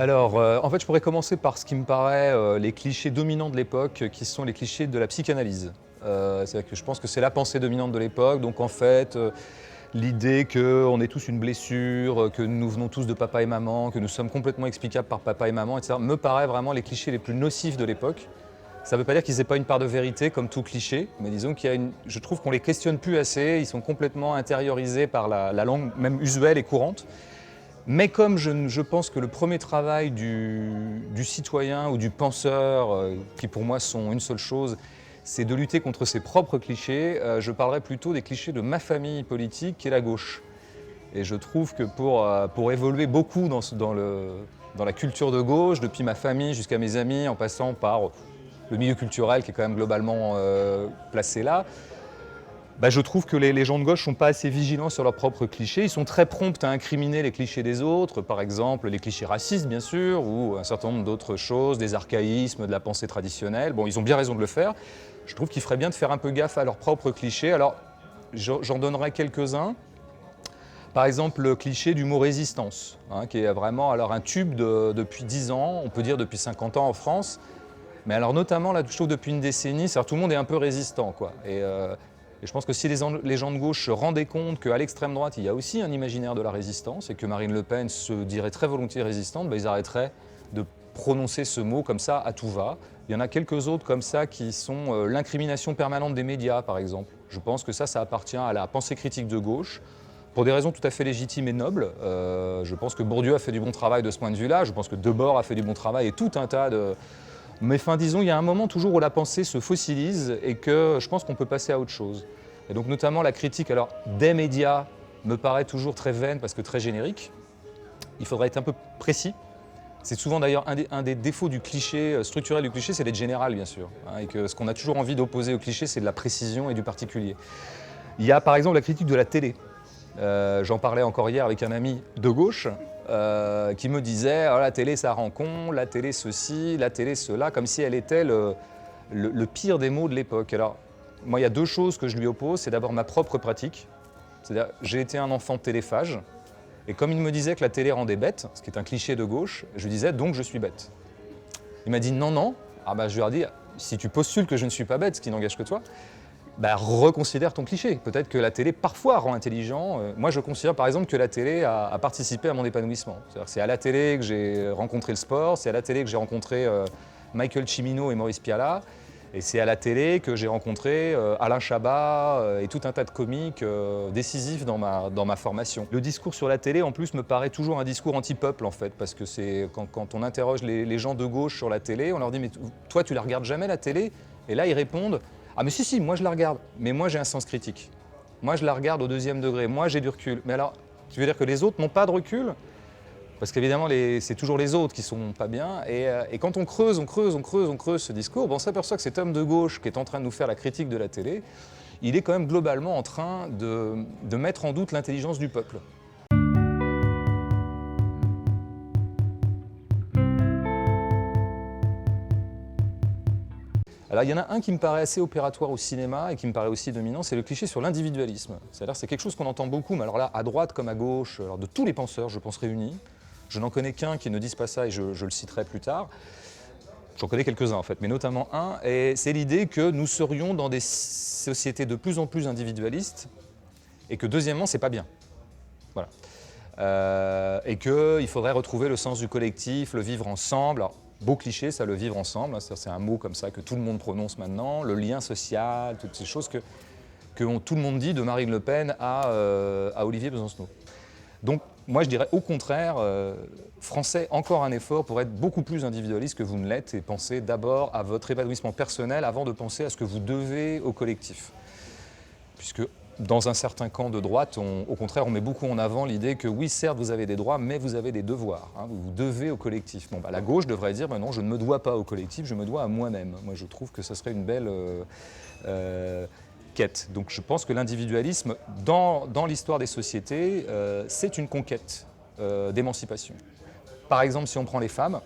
Alors, en fait, je pourrais commencer par ce qui me paraît, les clichés dominants de l'époque, qui sont les clichés de la psychanalyse. C'est-à-dire que je pense que c'est la pensée dominante de l'époque, donc en fait, l'idée qu'on est tous une blessure, que nous venons tous de papa et maman, que nous sommes complètement explicables par papa et maman, et cetera, me paraît vraiment les clichés les plus nocifs de l'époque. Ça ne veut pas dire qu'ils n'aient pas une part de vérité, comme tout cliché, mais disons qu'il y a je trouve qu'on les questionne plus assez, ils sont complètement intériorisés par la langue même usuelle et courante. Mais comme je pense que le premier travail du citoyen ou du penseur, qui pour moi sont une seule chose, c'est de lutter contre ses propres clichés, je parlerai plutôt des clichés de ma famille politique qui est la gauche. Et je trouve que pour évoluer beaucoup dans la culture de gauche, depuis ma famille jusqu'à mes amis, en passant par le milieu culturel qui est quand même globalement placé là, je trouve que les gens de gauche ne sont pas assez vigilants sur leurs propres clichés. Ils sont très prompts à incriminer les clichés des autres, par exemple les clichés racistes bien sûr, ou un certain nombre d'autres choses, des archaïsmes, de la pensée traditionnelle. Bon, ils ont bien raison de le faire. Je trouve qu'il ferait bien de faire un peu gaffe à leurs propres clichés. Alors, j'en donnerai quelques-uns. Par exemple, le cliché du mot résistance, qui est vraiment alors, un tube depuis 10 ans, on peut dire depuis 50 ans en France. Mais alors notamment, là, je trouve depuis une décennie, c'est-à-dire tout le monde est un peu résistant, quoi. Et je pense que si les gens de gauche se rendaient compte qu'à l'extrême droite, il y a aussi un imaginaire de la résistance et que Marine Le Pen se dirait très volontiers résistante, ils arrêteraient de prononcer ce mot comme ça à tout va. Il y en a quelques autres comme ça qui sont l'incrimination permanente des médias, par exemple. Je pense que ça appartient à la pensée critique de gauche, pour des raisons tout à fait légitimes et nobles. Je pense que Bourdieu a fait du bon travail de ce point de vue-là, je pense que Debord a fait du bon travail et tout un tas de... Mais disons, il y a un moment toujours où la pensée se fossilise et que je pense qu'on peut passer à autre chose. Et donc notamment la critique des médias me paraît toujours très vaine parce que très générique. Il faudrait être un peu précis. C'est souvent d'ailleurs un des défauts du cliché, structurel du cliché, c'est d'être général bien sûr. Et que ce qu'on a toujours envie d'opposer au cliché, c'est de la précision et du particulier. Il y a par exemple la critique de la télé. J'en parlais encore hier avec un ami de gauche qui me disait la télé ça rend con, la télé ceci, la télé cela, comme si elle était le pire des maux de l'époque. Alors moi il y a deux choses que je lui oppose, c'est d'abord ma propre pratique, c'est-à-dire j'ai été un enfant téléphage et comme il me disait que la télé rendait bête, ce qui est un cliché de gauche, je lui disais donc je suis bête. Il m'a dit non, je lui ai dit si tu postules que je ne suis pas bête, ce qui n'engage que toi, reconsidère ton cliché. Peut-être que la télé parfois rend intelligent. Moi, je considère par exemple que la télé a participé à mon épanouissement. C'est à la télé que j'ai rencontré le sport, c'est à la télé que j'ai rencontré Michael Cimino et Maurice Pialat, et c'est à la télé que j'ai rencontré Alain Chabat et tout un tas de comiques décisifs dans ma formation. Le discours sur la télé, en plus, me paraît toujours un discours anti-peuple, en fait, parce que c'est quand on interroge les gens de gauche sur la télé, on leur dit « mais toi, tu la regardes jamais, la télé ?» Et là, ils répondent « ah mais si, moi je la regarde, mais moi j'ai un sens critique. Moi je la regarde au deuxième degré, moi j'ai du recul. » Mais alors, tu veux dire que les autres n'ont pas de recul? Parce qu'évidemment, c'est toujours les autres qui sont pas bien. Et quand on creuse ce discours, on s'aperçoit que cet homme de gauche qui est en train de nous faire la critique de la télé, il est quand même globalement en train de mettre en doute l'intelligence du peuple. Alors il y en a un qui me paraît assez opératoire au cinéma et qui me paraît aussi dominant, c'est le cliché sur l'individualisme. C'est-à-dire c'est quelque chose qu'on entend beaucoup, mais alors là, à droite comme à gauche, alors de tous les penseurs, je pense réunis. Je n'en connais qu'un qui ne dise pas ça et je le citerai plus tard. J'en connais quelques-uns en fait, mais notamment un, et c'est l'idée que nous serions dans des sociétés de plus en plus individualistes et que deuxièmement, c'est pas bien. Voilà. Et qu'il faudrait retrouver le sens du collectif, le vivre ensemble. Alors, beau cliché, ça, le vivre ensemble, c'est un mot comme ça que tout le monde prononce maintenant, le lien social, toutes ces choses que tout le monde dit de Marine Le Pen à Olivier Besancenot. Donc moi je dirais au contraire, Français, encore un effort pour être beaucoup plus individualiste que vous ne l'êtes et penser d'abord à votre épanouissement personnel avant de penser à ce que vous devez au collectif. Puisque dans un certain camp de droite, au contraire, on met beaucoup en avant l'idée que oui, certes, vous avez des droits, mais vous avez des devoirs. Vous devez au collectif. La gauche devrait dire non, je ne me dois pas au collectif, je me dois à moi-même. Moi, je trouve que ce serait une belle quête. Donc, je pense que l'individualisme, dans l'histoire des sociétés, c'est une conquête d'émancipation. Par exemple, si on prend les femmes,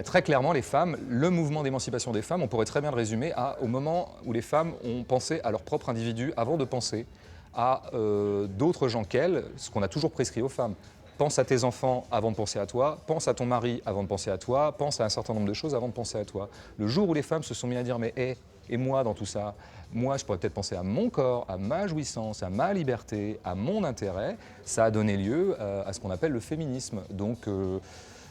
très clairement, les femmes, le mouvement d'émancipation des femmes, on pourrait très bien le résumer au moment où les femmes ont pensé à leur propre individu avant de penser à d'autres gens qu'elles, ce qu'on a toujours prescrit aux femmes. pense à tes enfants avant de penser à toi, pense à ton mari avant de penser à toi, pense à un certain nombre de choses avant de penser à toi. Le jour où les femmes se sont mis à dire mais hé, et moi dans tout ça, moi je pourrais peut-être penser à mon corps, à ma jouissance, à ma liberté, à mon intérêt, ça a donné lieu à ce qu'on appelle le féminisme. Donc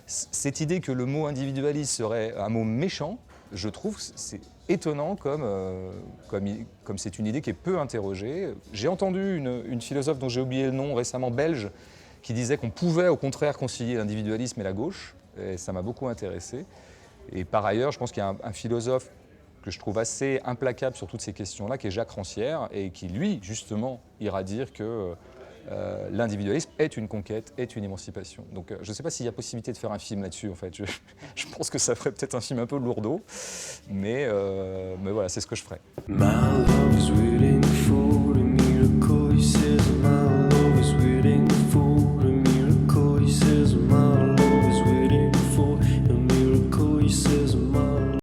cette idée que le mot individualiste serait un mot méchant, je trouve que c'est étonnant comme c'est une idée qui est peu interrogée. J'ai entendu une philosophe dont j'ai oublié le nom récemment, belge, qui disait qu'on pouvait au contraire concilier l'individualisme et la gauche, et ça m'a beaucoup intéressé. Et par ailleurs, je pense qu'il y a un philosophe que je trouve assez implacable sur toutes ces questions-là, qui est Jacques Rancière, et qui, lui, justement, ira dire que l'individualisme est une conquête, est une émancipation. Donc je ne sais pas s'il y a possibilité de faire un film là-dessus, en fait. Je pense que ça ferait peut-être un film un peu lourdeau, mais voilà, c'est ce que je ferais. My love's real.